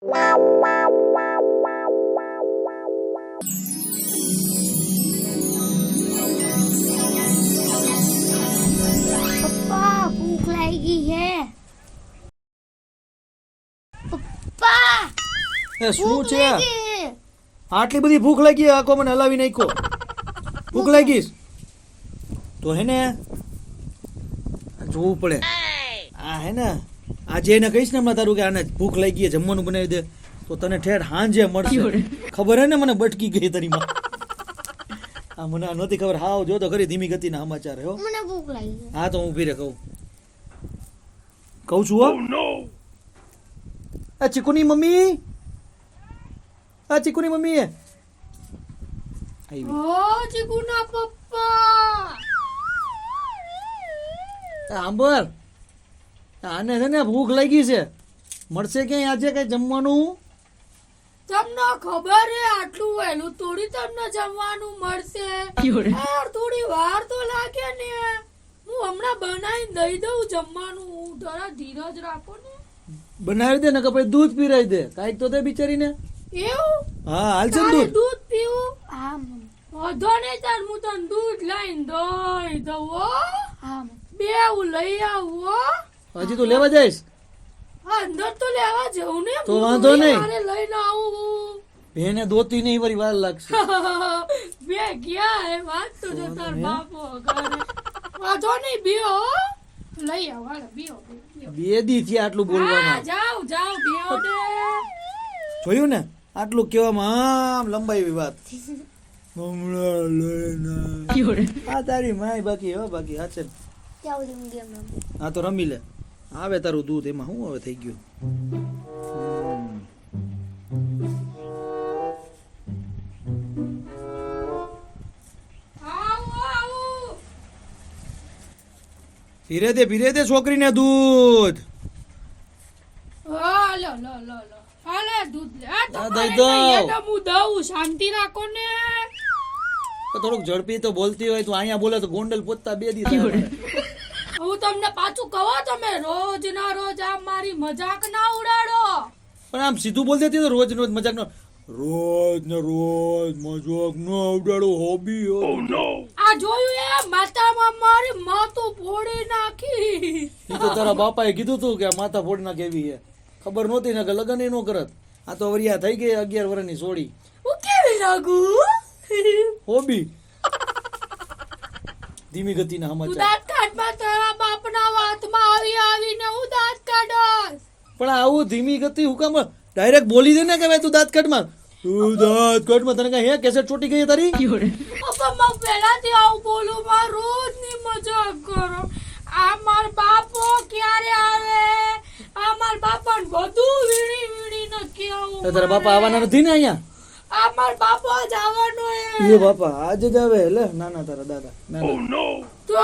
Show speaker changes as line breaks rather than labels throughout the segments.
પપ્પા ભૂખ લાગી છે. પપ્પા
એ શું
ભૂખ
છે?
લાગી છે.
આટલી બધી ભૂખ લાગી? આખો મને હલાવી નાખ્યો. ભૂખ લાગી તો હે ને જોવું પડે. આ હે ને આજે એને કહીશ ને હમણાં તારું કે આને ભૂખ લાગી છે, જમવાનું બનાવી દે, તો તને ઠેઠ હાંજે મળશે. ખબર હે ને મને બટકી ગઈ તારી માં. આ મને આ નહોતી ખબર. હાવ જો તો ખરી ધીમી ગતિના સમાચાર હે હો.
મને ભૂખ લાગી છે.
હા તો હું ઊભી રે કહું છું હો. આ ચીકુની મમ્મી, આ ચીકુની મમ્મી આવી.
ઓ ચીકુના પપ્પા.
આંબર આને છે ને ભૂખ લાગી છે, મળશે ક્યાંય આજે કઈ જમવાનું?
તમને ખબર હે આટલું વહેલું થોડી તમને જમવાનું મળશે. યાર થોડી વાર તો લાગે ને. હું હમણાં બનાવીને દઈ દઉં જમવાનું. જરા ધીરજ રાખો ને.
બનાવી દે ને કે પછી દૂધ પીરાઈ દે કાંઈક તો દે બિચારીને.
એવું
હા હાલશે ને
તારે
દૂધ?
દૂધ પીવું? હા વધો નહીં તાર હું તને દૂધ લઈને દઈ દઉં હો. બે હું લઈ આવું હો.
હજી તું લેવા જઈશ?
અંદર તો લેવા જવું ને.
તો વાંધો નહીં.
મારે લઈને આવું.
બેને દોતી નહીં વળી વાર લાગશે.
બે ગયા હે વાત તો જો તાર બાપો ઘરે. વાંધો નહીં બીઓ હો. લઈ આવ હાલો બીઓ.
બે દી થી આટલું બોલવામાં.
જાવ જાવ બીઓ દે.
જોયું ને આટલું કહેવામાં આમ લંબાઈ વાત. હમણાં લઈને આ તારી માય બાકી હો બાકી હાચે. હા તો રમી લે. આવે તારું દૂધ એમાં શું હવે થઈ ગયું? પીરે દે છોકરીને દૂધ.
હાલો લો લો લો હાલે દૂધ લે. આ તો
દઈ
દઈ
દઉં.
તો હું દઉં. શાંતિ રાખો ને.
તો થોડુંક ઝડપી તો બોલતી હોય. તું અહીંયા બોલે તો ગોંડલ પોતા બે દી થાય.
હું તમને પાછું કહો તમે રોજ ના રોજ આ મારી મજાક ના ઉડાડો.
પણ આમ સીધું બોલ દેતી તો રોજ રોજ મજાક નો. રોજ ને રોજ મજાક નો ઉડાડો હોબી.
આ જોયું એ માતામાં મારી માથું ફોડી નાખી.
એ તો તારા બાપાએ કીધું તું કે માથા ફોડી નાખે એવી છે. ખબર નહોતી ને કે લગ્ન નો કરત. આ તો વરિયા થઈ ગઈ 11 વર્ષની સોડી.
હું કેવી લાગુ?
હોબી ધીમી ગતિના
તું
સમાચાર.
દાંત કાઢમાં તારા બાપના વાતમાં આવીને હું દાંત કાઢસ.
પણ આવું ધીમી ગતિ હું કામ ડાયરેક્ટ બોલી દે ને કે ભાઈ તું દાંત કાઢમાં. તું દાંત કાઢમાં તને કઈ હે કેસેટ ચોટી ગઈ તારી?
પપ્પા હું પહેલાથી આવું બોલું. માં રોજની મજાક કરો. આ માર બાપો ક્યારે આવે? આ માર બાપાને બધું વીણી ને કેવું.
તારા બાપા આવવાના નથી ને અહીંયા?
આ માર બાપો જ આવવાનો હે.
એ બાપા આજે જ આવે. લે નાના તારા દાદા નાના.
તો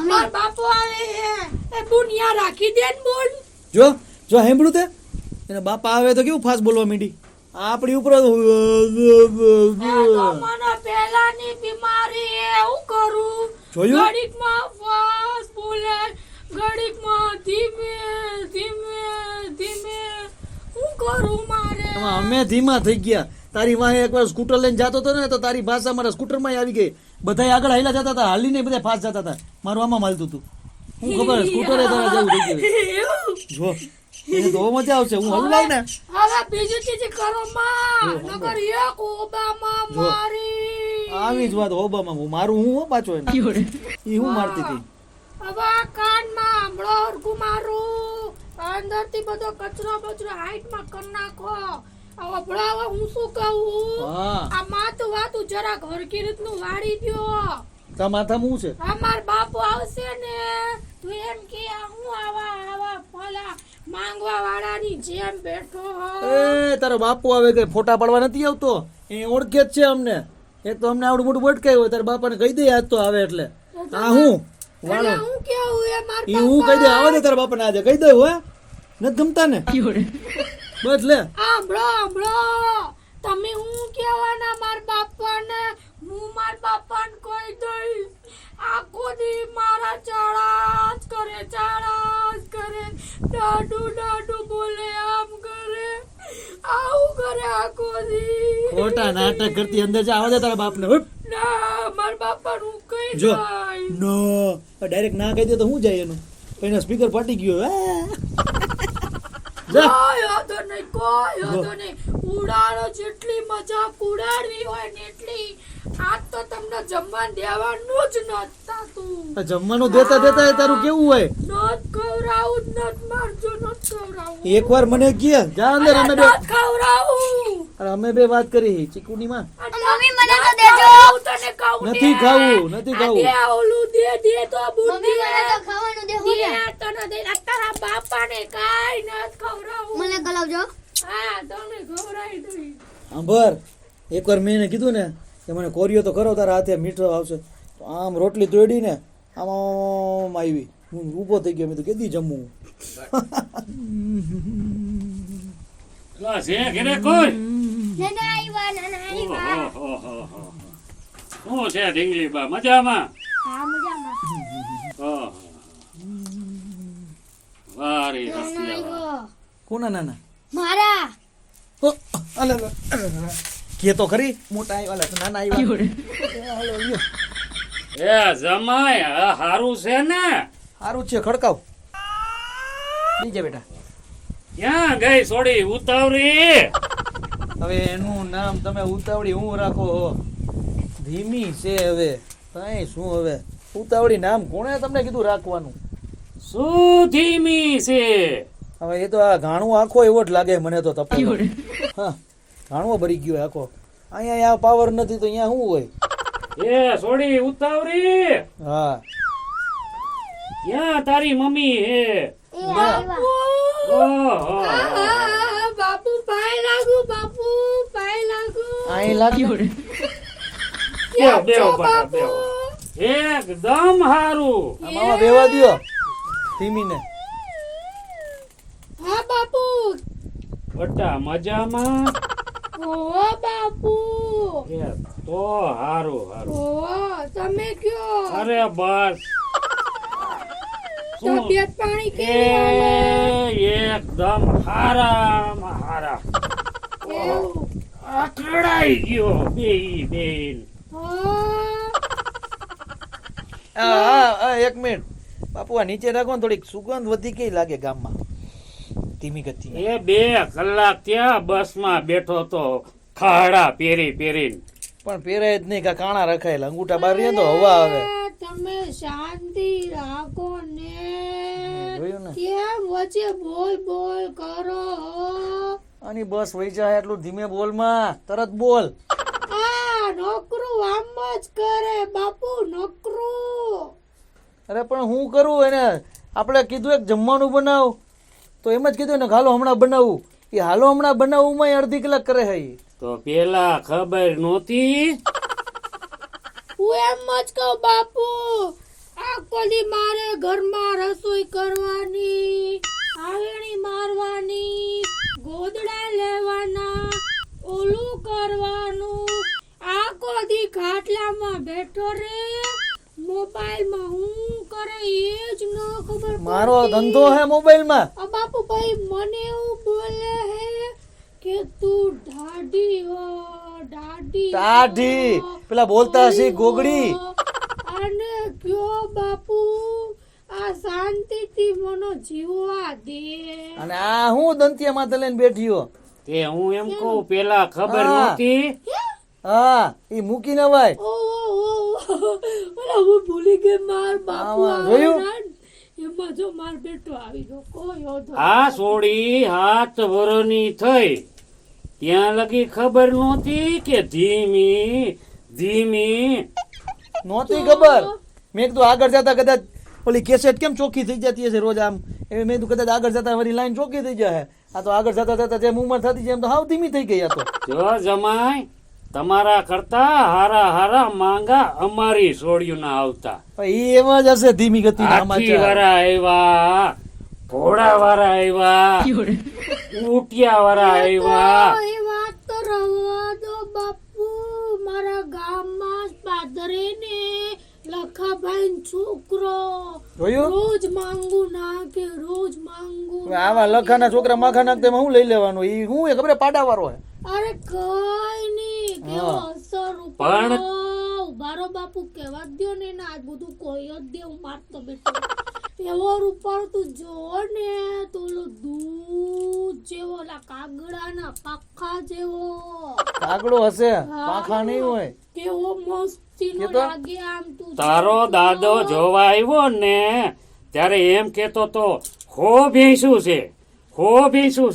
માર બાપો આવે હે. એ બુનિયા રાખી દે ને બોલ.
જો સાંભળ્યું તે એના બાપા આવે તો કેવું ફાસ્ટ બોલવા માંડી. આપણી ઉપર
એ તો મને પહેલાની બીમારી હે. હું કરું?
જોયું?
ઘડીકમાં ફાસ્ટ બોલે, ઘડીકમાં ધીમે ધીમે ધીમે. હું કરું મારે?
અમે ધીમા થઈ ગયા. તારી વાહે એકવાર સ્કૂટર લઈને જતો હતો ને તો તારી ભાષા મારા સ્કૂટરમાં આવી ગઈ. બધા આગળ હાલ્યા જતા હતા, હાલીને બધા ફાસ્ટ જતા હતા. મારું આમાં હાલતું હતું. હું ખબર સ્કૂટરે તારા જેવું થઈ ગયું. જો એને તો મજા આવશે. હું હલવાવ ને
હવે બીજી ચીજ કરો માં. નકર એક ઓબામાં મારી.
આવી જ વાત. હોબામાં હું મારું હું હો પાછો એને ઈ હું મારતી હતી.
હવે આ કાનમાં હમણો હરગું મારું. અંદરથી બધો કચરો હાઈટમાં કરી નાખો. હવે ભણાવો હું શું કહું?
હા
આ માથું વાતું જરાક હરકી રીતનું વાળી દ્યો.
તા માથામાં હું છે?
અમાર બાપુ આવશે ને તું એમ કે હું આવા ફલા માંગવા વાળાની જેમ બેઠો હો.
એ તારો બાપુ આવે કે ફોટા પાડવા નથી આવતો? એ ઓળખે જ છે અમને. એક તો અમને આવડું મોટું ભટકાયું હોય. તારા બાપાને કહી દે આજ તો આવે એટલે. આ હું વાળો
હું કેવું એ માર
ઈ હું કહી દે આવે ને તારા બાપાને આજે કહી દઉં. હે નથી ગમતા ને બસ લે.
સાંભળો તમે હું કેવાના માર બાપાને? હું માર બાપાને કહી દઈશ. આખો દી મારા ચાળા જ કરે. દાડુ બોલે આમ કરે. આવું કરે આખો દી.
ખોટા નાટક કરતી અંદર જા આવવા દે તારા બાપને ઉઠ.
ના મારા બાપાનું કઈ
જો
જાય.
નો ડાયરેક્ટ ના કહી દે તો હું જાય એનું એનો સ્પીકર ફાટી ગયો જા
કોઈ વાંધો નહીં, કોઈ વાંધો નહીં. ઉડાડો, જેટલી મજાક ઉડાડવી હોય ને એટલી. આજ તો તમને જમવાનું દેવાનું જ નત થાતું.
આ જમવાનું દેતા દેતા એ તારું કેવું હોય
નત ખવડાવું જ નત મારજો, નત ખવડાવું.
એકવાર મને કે જા અંદર અમે બે
નત ખવડાવું.
અરે અમે બે વાત કરી ચીકુની માં
મમ્મી મને તો દેજો.
ખાવું તને ખાવું દે.
નથી ખાવું નથી
આ
ખાવું
દે ઓલું દે તો બુદ્ધિ.
મમ્મી મને તો ખાવાનું દે હું
દે તને દે. આ તારા બાપાને કાંઈ નત ખવડાવું.
મને ગલાવજો.
હા તને ખવડાવી દઈ.
સાંભળ એકવાર મેં એને કીધું ને કે મને કોરિયો તો કરો તારા હાથે મીઠો આવશે તો આમ રોટલી તોડી ને આમ આમ આવી હું ઊભો થઈ ગયો મેં તો કેદી જમવું
લા છે ઘરે કોઈ
નાના આવ્યા.
ઓહો. શું છે ઢીંગલી બા મજામાં
હા મજામાં.
ઓહો. વારી
નાના
હસલા
આવ્યો.
કોના નાના
મારા
ઓ, અલે, અલે, અલે. કે તો ખરી મોટા આવ્યા અલે, નાના આવ્યા હાલો, લ્યો.
એ જમાય આ હારું છે ને
સારું છે ખડકાવ બીજે બેટા
ક્યાં ગઈ સોડી ઉતાવળી
હવે એનું નામ તમે ઉતાવળી હું રાખો હો. ધીમી છે હવે કઈ શું હવે ઉતાવળી નામ કોણે તમને કીધું રાખવાનું
શું ધીમી છે
હવે એ તો આ ઘાણું આખો એવો જ લાગે મને તો તપે હા ઘાણવો ભરી ગયો આખો અહીંયા આ પાવર નથી તો અહીંયા શું હોય
એ સોડી ઉતાવળી
હા
ક્યાં તારી મમ્મી હે
એ આવ્યા.
ઓહો
બાપુ પાય લાગુ, બાપુ પાય લાગુ.
અહીં લાગ્યું
ક્યાં
બેહો
છો
બટા,
બાપુ?
બેહો. એકદમ હારું
આમાં બેવા દ્યો ધીમીને
હા બાપુ.
બટા મજામાં
ઓ બાપુ.
એ તો હારું હારું
ઓ તમે કયો
અરે બસ શું?
તબિયત પાણી કેવી હાલે?
એકદમ હારામ હારા
એવું?
આકડાઈ ગયો બેન
હા.
એક મિનિટ બાપુ આ નીચે રાખો ને થોડીક સુગંધ વધી ગઈ લાગે ગામમાં ધીમી ગતિ
એ 2 કલાક ત્યાં બસમાં બેઠો તો ખાડા પહેરીને
પણ પહેરાય જ નહીં કા કાણા રખાયેલા અંગૂઠા બહાર રહે તો હવા આવે
તમે શાંતિ રાખો ને.
જોયું ને
કેમ વચ્ચે બોલ બોલ કરો?
આની બસ વહી જાય એટલું ધીમે બોલમાં તરત બોલ
આ નોકરું આમ જ કરે બાપુ, નોકરું.
અરે પણ હું કરું એને આપણે કીધું એક જમવાનું બનાવ તો એમ જ કીધું ને કે હાલો હમણાં બનાવું એ હાલો હમણાં બનાવવામાં અડધી કલાક કરે છે ઈ.
તો પેલા ખબર નહોતી
હું એમ જ કહું બાપુ, આખો દી મારે ઘરમાં રસોઈ કરવાની, આવેણી મારવાની, ગોદડા લેવાના, ઓલું કરવાનું. આખો દી ખાટલામાં બેઠો રે, મોબાઈલમાં હું કરે એ જ ન ખબર
મારો
પડતી.
ધંધો હે મોબાઈલમાં
આ બાપુ ભાઈ મને એવું બોલે હે કે તું ઢાઢી હો, ઢાઢી
ટાઢી
હો,
પેલા બોલતા હશે
ઓલી
ગોગડી
હો. અને કયો બાપુ આ શાંતિથી મને જીવવા દે.
અને આ હું દંતિયા માથે લઈને બેઠીયો
તે હું એમ કહું પેલા ખબર
હા.
નહોતી
હા ઈ મૂકી નવાય
ઓ ઓલા હું ભૂલી ગઈ માર બાપુ
આમાં જોયું?
આવેલા ને, એમાં જો માર બેટો આવી ગયો. કોઈ ઓધો
આ સોડી 7 વર્ષની થઈ ત્યાં લગી ખબર નહોતી કે ધીમી
નહોતી ખબર મેં કીધું આગળ જતા કદાચ ઓલી કેસેટ કેમ ચોખ્ખી થઈ જતી હશે રોજ આમ એ મેં કીધું કદાચ આગળ જતા વળી લાઈન ચોખ્ખી થઈ જાય આ તો આગળ જતા જતા જેમ ઉંમર થતી જાય એમ તો હાવ ધીમી થઈ ગઈ આ તો
જો જમાય તમારા કરતા હારા માંગા અમારી સોડિયું ના આવતા
પણ ઈ એમાં જ હશે ધીમી ગતિ
હાથી વાળા આવ્યા ઘોડા વાળા આવ્યા ઊંટિયા વાળા આવ્યા
એ વાત તો રવા દો બાપુ. મારા ગામમાં પાદરે ને ભીખાભાઈ છોકરો
જોયું
રોજ માંગુ નાખે રોજ માંગુ
હવે આવા લખાના છોકરા માખા નાખતે એમાં હું લઈ લેવાનું ઈ હું એ ખબર પાડા વાળો હે
અરે કઈ નઈ કેવો
હા.
અસર
પણ-
ઉભારો બાપુ કેવા દ્યો ને ના આજ બધું કોઈ જ દે હું મારતો બેઠો એવો રૂપાળો તું જો ને તો ઓલો દૂધ જેવો ઓલા કાગડાના પાખા જેવો
કાગડો હશે પાખા નહીં હોય
કેવો મસ્તીનો
કે તો?
લાગે આમ તું
તારો દાદો જોવા આવ્યો ને ત્યારે એમ કેતો તો હો ભેંસું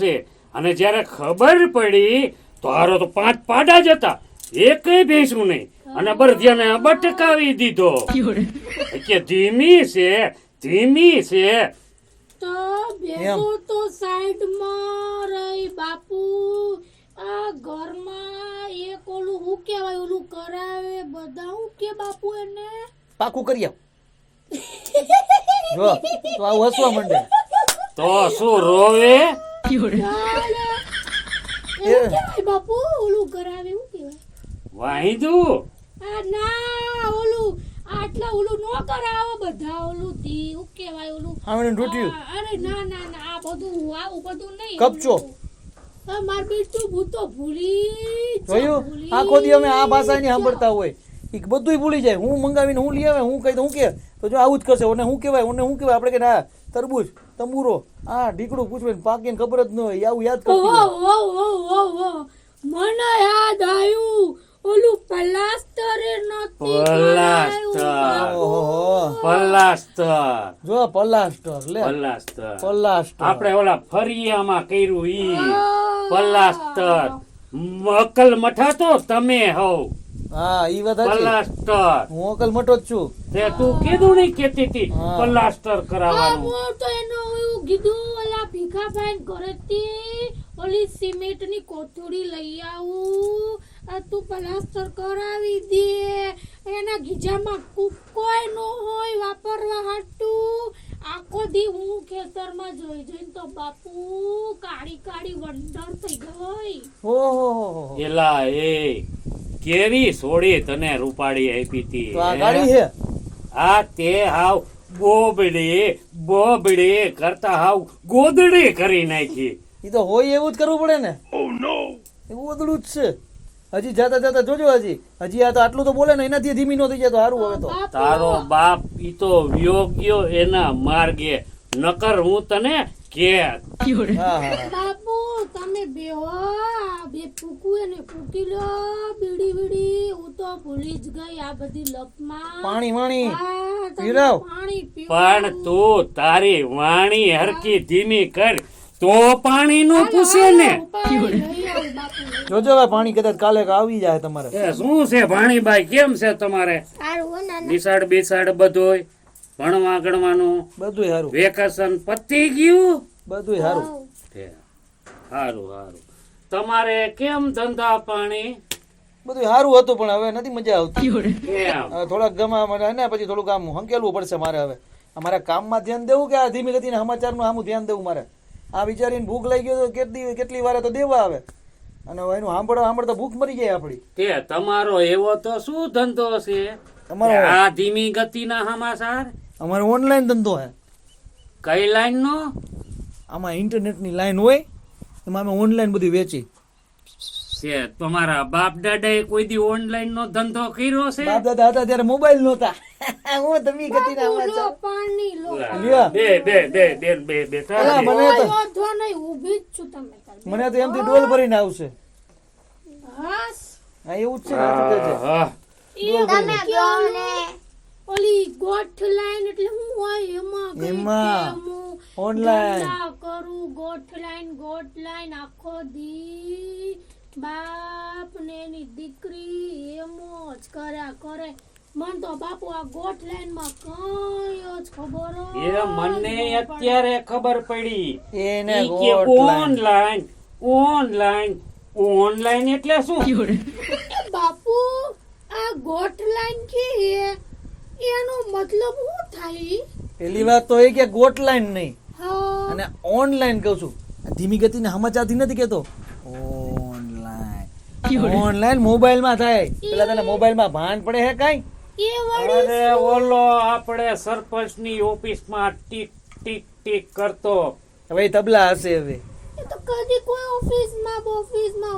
છે અને જ્યારે ખબર પડી તો હારો તો 5 પાડા જ હતા એકેય ભેંસું નહીં અને બરધિયાને બટકાવી દીધો કે ધીમી છે
તો બેસો તો સાઈડમાં રહી બાપુ આ ઘરમાં એક ઓલું હું કેવાય ઓલું કરાવે બધા હું કે બાપુ એને
પાકું કરી આવ જો તો આવું હસવા માંડે
તો શું રોવે
ચાલે. એવું કેવાય બાપુ ઓલું કરાવે હું કેવાય
વાંધું
આ ના ઓલું આટલા ઓલું નો કરાવો બધા ઓલું દી હું કેવાય ઓલું
આમણે ઢૂંઢ્યું
અરે ના ના ના આ બધું આવું બધું નહીં
કપચો.
માર બેટું ભૂતો ભૂલી જા,
જોયું
ભૂલી
આખો દી અમે આ ભાષા ની સાંભળતા હોય ઈ બધુંય ભૂલી જાય હું મંગાવીને હું લઈ આવે હું કહી તો હું કે તો જો આવું જ કરશે ઓને હું કહેવાય આપણે કે ના તરબૂચ તંબુરો આ ઢીકડું પૂછવે પાકીને ખબર જ ન હોય ઈ આવું યાદ કરતી હોય.
ઓહો મને યાદ આવ્યું ઓલું પ્લાસ્ટર નથી
ઓહો
પલાસ્તર
જો પલાસ્ટર લે પલાસ્ટર
આપણે ઓલા ફરિયામાં કર્યું ઈ પલાસ્ટર અકલ મઠા તો તમે હોવ
હા ઈ વાત સાચી
પલાસ્ટર
હું અકલ મટો જ છું
તે તું કીધું નહીં કેતી હતી
હા.
પલાસ્ટર કરાવવાનું
હું તો એનો એવું કીધું ઓલા ભીખાભાઈ ઘરેથી ઓલી સિમેન્ટની કોથળી લઈ આવું આ તું પ્લાસ્ટર કરાવી દે એના ગીજામાં કોઈ નો હોય વાપરવા હાટું આખો દી હું ખેતરમાં જોઈને તો બાપુ કાળી વંડર થઈ ગઈ
ઓહો
એલા એ કેવી સોડી તને રૂપાડી આપી હતી
તો આ ગાડી છે
આ તે હાવ બોબડી કરતા હાવ ગોદડી કરી નાખી
ઈ તો હોય એવું જ કરવું પડે ને એવું ઓદળું જ છે હજી જાતા જોજો હજી આ તો આટલું તો બોલે ને એનાથી ધીમી નો થઈ જાય તો સારું હવે તો
તારો બાપ ઈ તો યોગ્ય એના માર્ગે નકર હું તને કે
હા હા
બાપુ તમે બેહો બે ફૂકું એને ફૂકી લો બીડી હું તો ભૂલી જ ગઈ આ બધી લપમાં
પાણી
હા, તમે
પીરાવ.
પાણી પીવો.
પણ તું તારી વાણી હરકી ધીમી કર તો પાણી નું પૂછે ને
ઉપાય લઈ આવ બાપુ.
જોજો હવે પાણી કદાચ કાલે આવી જાય તમારે
એ શું છે ભાણીબાઈ કેમ છે તમારે
સારું હો નાના
નિશાળ બધુંય ભણવા ગણવાનું
બધું સારું
વેકેશન પતી ગયું
બધું સારું
તે હારું તમારે કેમ ધંધા પાણી
બધું સારું હતું પણ હવે નથી મજા આવતી
કેમ
હવે થોડાક ગમા મને ને પછી થોડુંક આમ હંકેલવું પડશે મારે હવે અમારા કામમાં ધ્યાન દેવું કે આ ધીમી ગતિના સમાચારનું આમું ધ્યાન દેવું મારે આ વિચારીને ભૂખ લાગી ગયો તો કેટલી વાર તો દેવા આવે અને હવે એનું સાંભળતા ભૂખ મરી જાય આપડી
તે તમારો એવો તો શું ધંધો છે
અમારો
આ ધીમી ગતિના સમાચાર
અમારો ઓનલાઈન ધંધો હે
કઈ લાઈન નો
આમાં ઇન્ટરનેટની લાઈન હોય એમાં અમે ઓનલાઈન બધું વેચી
છે તમારા બાપ દાદાએ કોઈ દી ઓનલાઈન નો ધંધો કર્યો છે
બાપ દાદા હતા ત્યારે મોબાઈલ નહોતા હું ધીમી ગતિના
લો
સમાચાર
પાણી લો
લ્યો.
બે
અલા, મને તો
વાંધો નહીં ઊભી જ છું તમે તાર.
મને તો એમથી ડોલ ભરીને આવશે
હાસ
હા એવું જ છે ને, શું કહે છે?
એ
તમે
કયો
કહો ને.
ઓલી ગોઠ લાઈન એટલે હું હોય એમાં કઈ
એમાં
કેમ હું
online.
ધંધા કરું ગોઠ લાઈન આખો દી બાપ ને એની દીકરી એમ જ કર્યા કરે મન તો બાપુ આ ગોઠ લાઈન માં કઈ જ ખબર
એ મને અત્યારે ખબર પડી
એને
ઈ કે
hotline.
ઓનલાઈન એટલે શું
બાપુ આ ગોઠ લાઈન કે એનો મતલબ શું થાય
પેલી વાત તો એ કે ગોટ લાઈન નહીં
હા
અને ઓનલાઈન કહું છું આ ધીમી ગતિના સમાચારથી નથી કેતો ઓનલાઈન મોબાઈલ માં થાય પેલા તને મોબાઈલ માં ભાન પડે હે કાઈ
એ વળી
અરે ઓલો આપણે સરપંચની ઓફિસમાં ટીક ટીક ટીક કરતો.
હવે એ તબલા હશે હવે.
એ તો કદી કોઈ ઓફિસમાં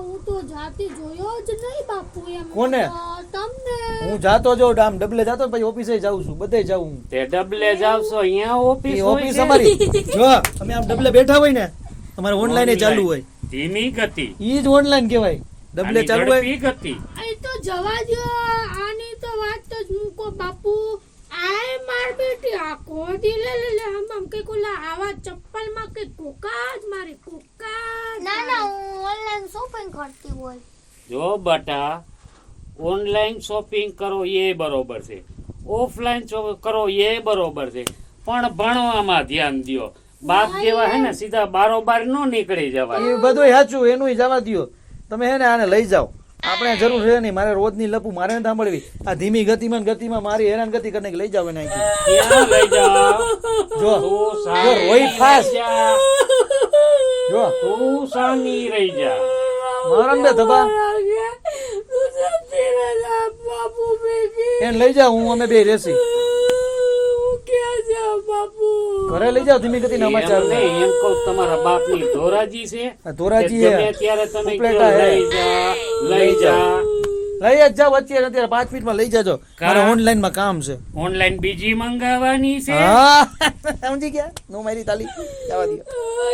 હું તો જાતી જોયો જ નહીં બાપુ એમ.
કોને?
તમને.
હું જાતો જાઉં આમ ડબલે જાતો પછી ઓફિસે જાઉં છું, બધે જાઉં હું.
તે ડબલે જાવશો અહીંયા ઓફિસ
એ
હોય
ઓફિસ
છે?
અમારી જો અમે આમ ડબલે બેઠા હોય ને અમારે ઓનલાઈન ચાલુ હોય.
ધીમી ગતિ
ઈ જ ઓનલાઈન કહેવાય. ડબલે
આની
ચાલુ હોય.
ઝડપી ગતિ.
એ તો જવા દો, આની તો વાત જ મૂકો બાપુ. આય માર બેટી આખો દી લે આમ કે કોલા આવા ચપ્પલમાં કે કોકા જ મારી કોકા જ
ના ના હું ઓનલાઈન શોપિંગ કરતી હોય.
જો બટા, ઓનલાઈન શોપિંગ કરો એ બરોબર છે, ઓફલાઈન કરો એ બરોબર છે, પણ ભણવામાં ધ્યાન દ્યો. બાપ જેવા હે ને સીધા બારોબાર નો નીકળી જવાય.
એ બધું સાચું, એનું જવા દ્યો. તમે હે ને આને લઈ જાઓ, આપણે જરૂર છે નહીં. મારે રોજની લપુ મારે નથી સાંભળવી. આ ધીમી ગતિમાં ને ગતિમાં મારી હેરાન ગતિ કરીને લઈ જાવ એને અહીંથી.
ક્યાં લઈ જાવ?
જો
તું
જો
સાની
રોઈ ફાસ.
રહી જા.
જો
તું સાની રહી જા.
મારમ દે ધબા
બાપુ બેટી
એને લઈ જાઓ, હું અમે બે રેસી
હું ક્યાં જાઉં બાપુ?
ઘરે લઈ જાઓ ધીમી ગતિ
એમ નહીં, એમ કહું તમારા બાપની ધોરાજી છે.
ધોરાજી
કે
હે.
ગમે ત્યારે તમે
ઉપલેટા
કયો
હે.
લઈ જા, લઈ જા.
લઈ જ જાઓ અત્યારે 5 મિનિટમાં લઈ જાજો. મારે ઓનલાઈન માં કામ છે.
ઓનલાઈન બીજી મંગાવવાની છે.
હા સમજી ગયા? નો મારી તાલી જવા દો.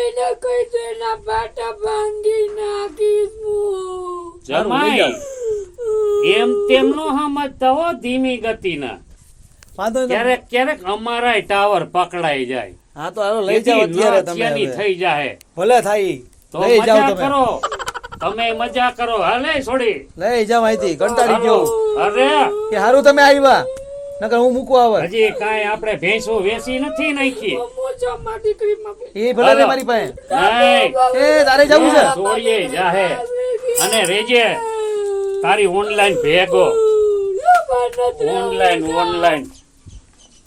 એને કઈ તો એના પાટા ભાંગી નાખીશ હું.
જમાઈ એમ તેમ નો સમજતા હો ધીમી ગતિના.
વાંધો નહીં.
ક્યારેક ક્યારેક અમારાય ટાવર પકડાઈ જાય.
હા તો હાલો લઈ જાઓ અત્યારે તમે
નોકિયાની
હવે.
થઈ જાય
ભલે થાય
તો
લઈ જાઓ
મજા
તમે.
કરો. તમે મજા કરો. હાલે છોડી.
લઈ જાઓ અહીંથી કંટાળી ગયો.
અરે
કે હારું તમે આવ્યા, નકર હું મૂકવા આવે.
હજી કાંઈ આપણે ભેંસો વેચી નથી નાખી.
મોજામાં દીકરીમાં
એ ભલે રે મારી પાસે.
નહીં,
એ તારે જવું છે?
છોડીએ જાહે. અને રેજે તારી ઓનલાઈન ભેગો. ઓનલાઈન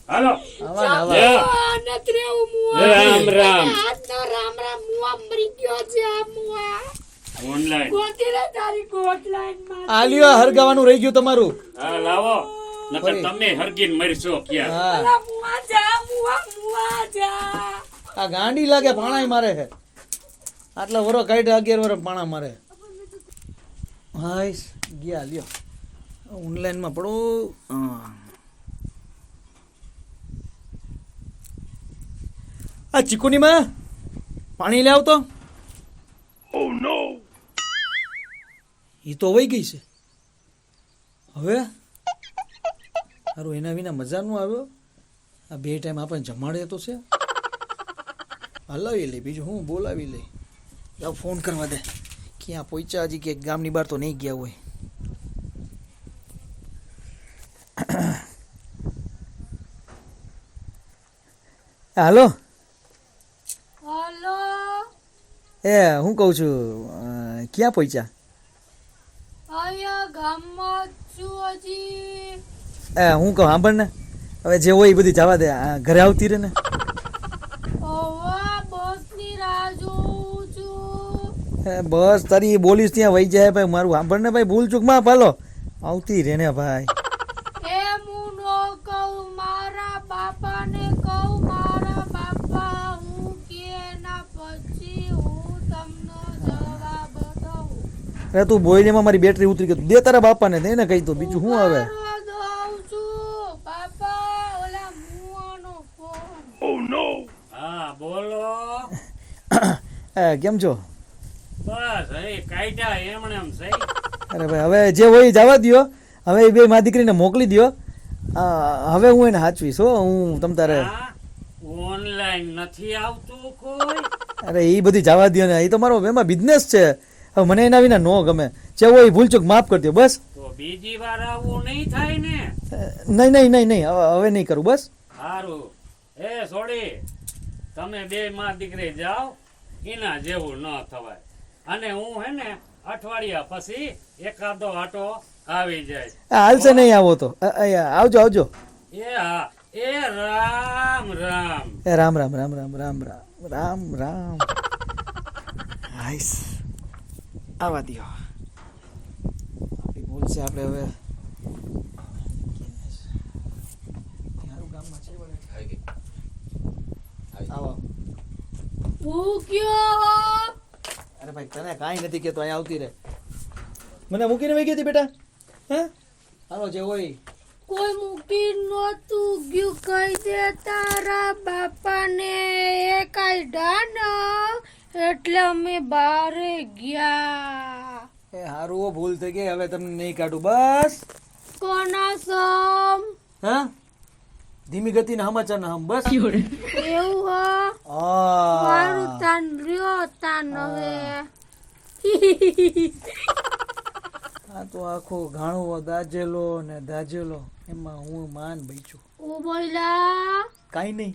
હાલો.
આવા ને આવા.
જય.
નથી રહેવું મુઆ.
રામ રામ.
આજનો રામ રામ મુઆ મરી ગયો છે આ મુઆ.
ઓનલાઈન
ગોતી લે તારી ગોટલાઈનમાં.
આ લ્યો હરગાવાનું રહી ગયું તમારું.
હા લાવો, નકર તમે હરગીન મરશો ક્યાં.
હા
અલા મુઆ જા મુઆ જા.
આ ગાંડી લાગે પાણાય મારે છે. આટલા વરો કાઢ્યા 11 વરો પાણા મારે. હાઈસ ગયા લ્યો ઓનલાઈન માં પડો. આ ચીકુની માં પાણી લે આવતો. ઓ નો, ઈ તો વહી ગઈ છે હવે. સારું એના વિના મજા નું આવ્યો. આ 2 ટાઈમ આપણને જમાડે તો છે. હલાવી લે, બીજું હું બોલાવી લે. જાઓ ફોન કરવા દે. ક્યાં પહોંચ્યા હજી? કે ગામની બહાર તો નહીં ગયા હોય. હાલો
હલો
એ હું કહું છું ક્યાં પહોંચ્યા?
અહીંયા ગામમાં છું હજી.
એ હું કહું સાંભળ ને, હવે જે હોય એ બધી જવા દે. ઘરે આવતી રહે ને.
ઓવા બસની રાહ જોઉં છું.
બસ તારી બોલીશ ત્યાં વહી જાય ભાઈ. મારું સાંભળ ને ભાઈ, ભૂલ ચૂકમાં પાલો આવતી રે ને ભાઈ.
એ હું નો કહું, મારા બાપાને કહું. મારા બાપા હું કે ના પછી હું તમને જવાબ દઉં.
અરે તું બોઈલીમાં મારી બેટરી ઉતરી ગઈ. દે તારા બાપાને દે ને કહી તો, બીજું શું આવે.
મારો દઉં છું બાપા, ઓલા મુવાનો ફોન.
હા બોલો.
કેમ છો?
બસ હવે કાયદા એમણે એમ સહી.
અરે ભાઈ હવે જે હોય એ જવા દ્યો. હવે એ બે મા દીકરીને મોકલી દ્યો. હવે હું એને સાચવીશ હો. હું તમ તારે
હા? ઓનલાઈન નથી આવતું કોઈ?
અરે એ બધી જવા દ્યો ને. એ તો મારો એમાં બિઝનેસ છે. હવે મને એના વિના નો ગમે. જે હોય એ ભૂલચૂક માફ કરી દો બસ.
તો બીજી વાર આવું નહીં થાય ને.
નહીં હવે નહીં કરું બસ.
સારું. એ છોડી, તમે 2 માં દીકરી જાઓ, એના જેવું ન થવાય. અને હું હે ને અઠવાડિયા પછી એકાદો આટો આવી જાય.
હાલશે નહીં આવો તો. આવજો આવજો.
એ હા, એ રામ રામ.
એ રામ રામ રામ રામ રામ રામ રામ રામ. હાઈસ આવા દ્યો. આપણી ભૂલ છે આપણે હવે.
મૂક્યો
અરે ભાઈ તને કાંઈ નથી કેતો, અહીંયા આવતી રહે. મને મૂકીને વહી ગઈ હતી બેટા? હે હાલો જે હોય.
કોઈ મૂકી નહોતું ગયું, કહી દે તારા બાપાને એ કાઢ્યા ને એટલે અમે બારે ગયા.
એ હારું ભૂલ થઈ ગઈ, હવે તમને નહીં કાઢું બસ.
કોના સમ
હા ધીમી ગતિને સમાચાર ના હમ બસ.
એવું હા
આ.
મારું તાન રહ્યો તાન હવે.
આ તો આખો ઘાણો દાજેલો ને દાજેલો, એમાં હું માન બચ્યું.
ઓ બોયલા
કાંઈ નહીં.